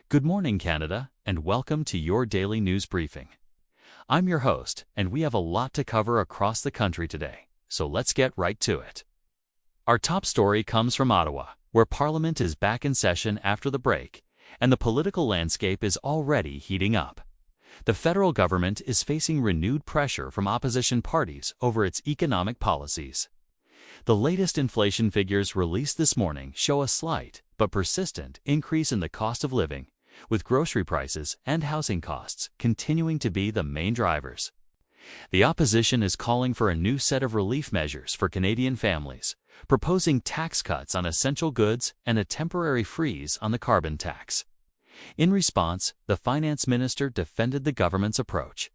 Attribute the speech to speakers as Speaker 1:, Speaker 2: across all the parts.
Speaker 1: Good morning, Canada, and welcome to your daily news briefing. I'm your host, and we have a lot to cover across the country today, so let's get right to it. Our top story comes from Ottawa, where Parliament is back in session after the break, and the political landscape is already heating up. The federal government is facing renewed pressure from opposition parties over its economic policies. The latest inflation figures released this morning show a slight but persistent increase in the cost of living, with grocery prices and housing costs continuing to be the main drivers. The opposition is calling for a new set of relief measures for Canadian families, proposing tax cuts on essential goods and a temporary freeze on the carbon tax. In response, the finance minister defended the government's approach,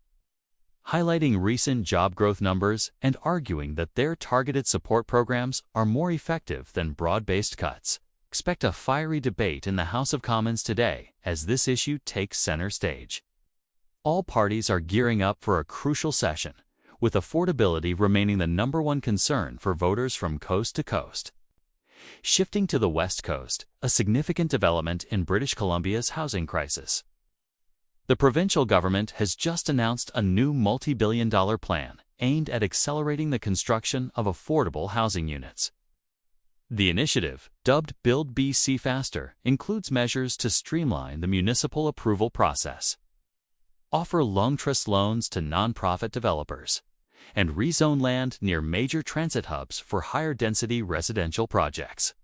Speaker 1: highlighting recent job growth numbers and arguing that their targeted support programs are more effective than broad-based cuts. Expect a fiery debate in the House of Commons today as this issue takes center stage. All parties are gearing up for a crucial session, with affordability remaining the #1 concern for voters from coast to coast. Shifting to the West Coast, a significant development in British Columbia's housing crisis. The provincial government has just announced a new multi-billion-dollar plan aimed at accelerating the construction of affordable housing units. The initiative, dubbed Build BC Faster, includes measures to streamline the municipal approval process, offer long-term loans to nonprofit developers, and rezone land near major transit hubs for higher-density residential projects.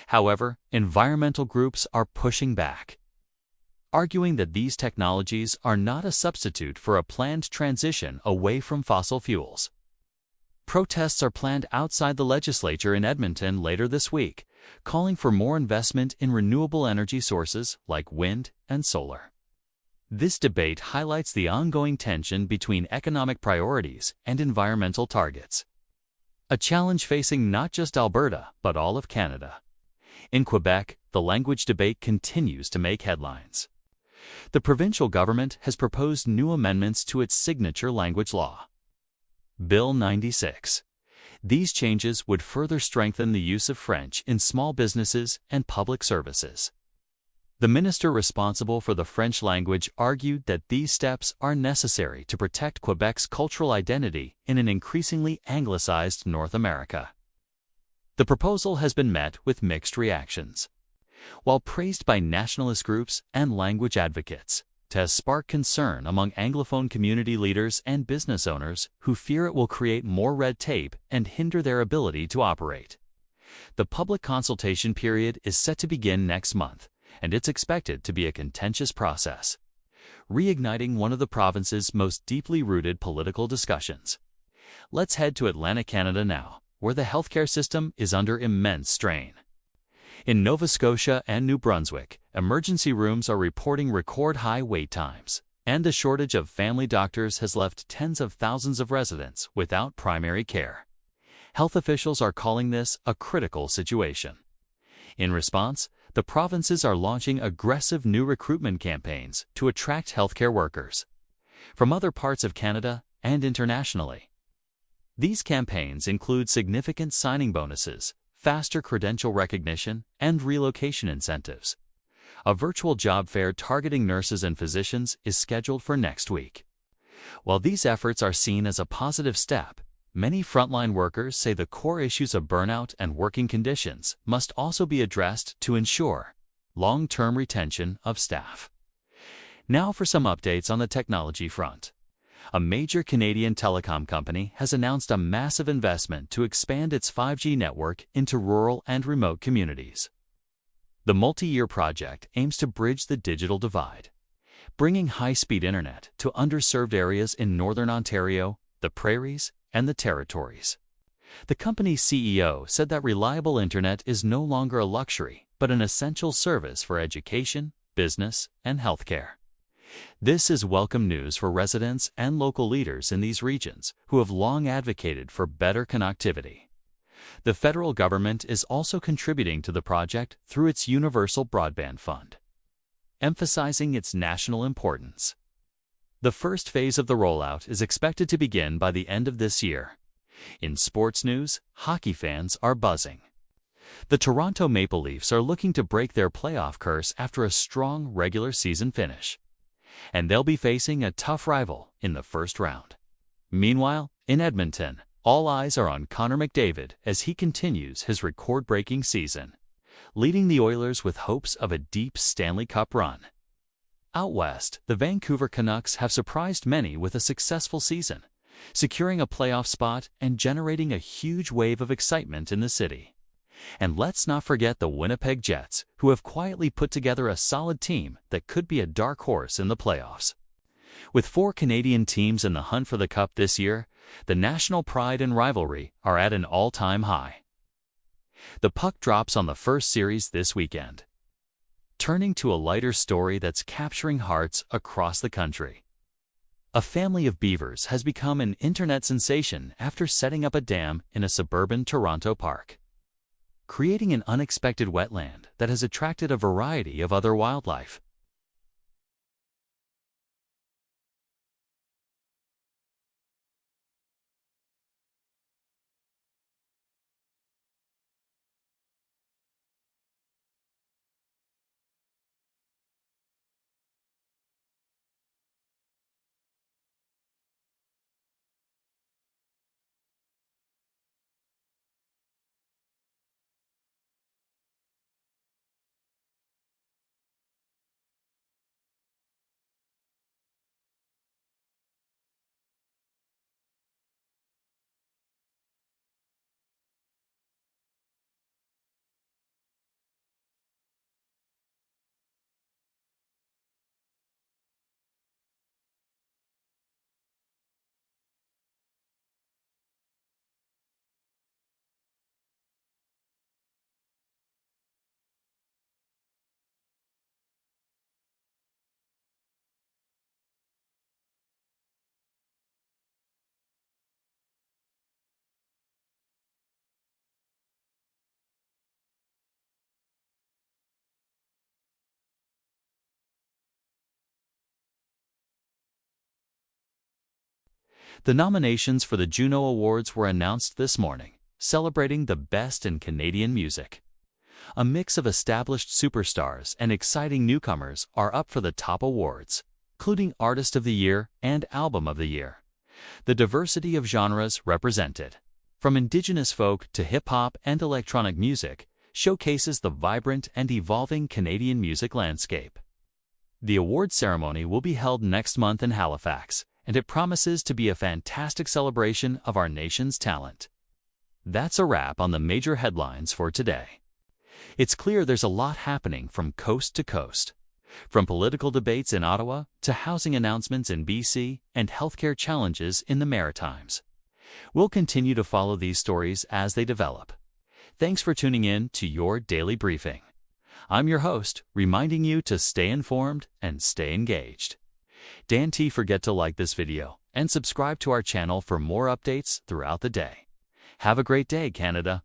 Speaker 1: However, environmental groups are pushing back, arguing that these technologies are not a substitute for a planned transition away from fossil fuels. Protests are planned outside the legislature in Edmonton later this week, calling for more investment in renewable energy sources like wind and solar. This debate highlights the ongoing tension between economic priorities and environmental targets, a challenge facing not just Alberta but all of Canada. In Quebec, the language debate continues to make headlines. The provincial government has proposed new amendments to its signature language law, Bill 96. These changes would further strengthen the use of French in small businesses and public services. The minister responsible for the French language argued that these steps are necessary to protect Quebec's cultural identity in an increasingly anglicized North America. The proposal has been met with mixed reactions. While praised by nationalist groups and language advocates, it has sparked concern among Anglophone community leaders and business owners who fear it will create more red tape and hinder their ability to operate. The public consultation period is set to begin next month, and it's expected to be a contentious process, reigniting one of the province's most deeply rooted political discussions. Let's head to Atlantic Canada now, where the healthcare system is under immense strain. In Nova Scotia and New Brunswick, emergency rooms are reporting record-high wait times, and the shortage of family doctors has left tens of thousands of residents without primary care. Health officials are calling this a critical situation. In response, the provinces are launching aggressive new recruitment campaigns to attract healthcare workers from other parts of Canada and internationally. These campaigns include significant signing bonuses, faster credential recognition, and relocation incentives. A virtual job fair targeting nurses and physicians is scheduled for next week. While these efforts are seen as a positive step, many frontline workers say the core issues of burnout and working conditions must also be addressed to ensure long-term retention of staff. Now for some updates on the technology front. A major Canadian telecom company has announced a massive investment to expand its 5G network into rural and remote communities. The multi-year project aims to bridge the digital divide, bringing high-speed internet to underserved areas in northern Ontario, the prairies, and the territories. The company's CEO said that reliable internet is no longer a luxury, but an essential service for education, business, and healthcare. This is welcome news for residents and local leaders in these regions who have long advocated for better connectivity. The federal government is also contributing to the project through its Universal Broadband Fund, emphasizing its national importance. The first phase of the rollout is expected to begin by the end of this year. In sports news, hockey fans are buzzing. The Toronto Maple Leafs are looking to break their playoff curse after a strong regular season finish, and they'll be facing a tough rival in the first round. Meanwhile, in Edmonton, all eyes are on Connor McDavid as he continues his record-breaking season, leading the Oilers with hopes of a deep Stanley Cup run. Out west, the Vancouver Canucks have surprised many with a successful season, securing a playoff spot and generating a huge wave of excitement in the city. And let's not forget the Winnipeg Jets, who have quietly put together a solid team that could be a dark horse in the playoffs. With 4 Canadian teams in the hunt for the Cup this year, the national pride and rivalry are at an all-time high. The puck drops on the first series this weekend. Turning to a lighter story that's capturing hearts across the country. A family of beavers has become an internet sensation after setting up a dam in a suburban Toronto park, creating an unexpected wetland that has attracted a variety of other wildlife. The nominations for the Juno Awards were announced this morning, celebrating the best in Canadian music. A mix of established superstars and exciting newcomers are up for the top awards, including Artist of the Year and Album of the Year. The diversity of genres represented, from Indigenous folk to hip-hop and electronic music, showcases the vibrant and evolving Canadian music landscape. The award ceremony will be held next month in Halifax, and it promises to be a fantastic celebration of our nation's talent. That's a wrap on the major headlines for today. It's clear there's a lot happening from coast to coast, from political debates in Ottawa to housing announcements in BC and healthcare challenges in the Maritimes. We'll continue to follow these stories as they develop. Thanks for tuning in to your daily briefing. I'm your host, reminding you to stay informed and stay engaged. Don't forget to like this video and subscribe to our channel for more updates throughout the day. Have a great day, Canada.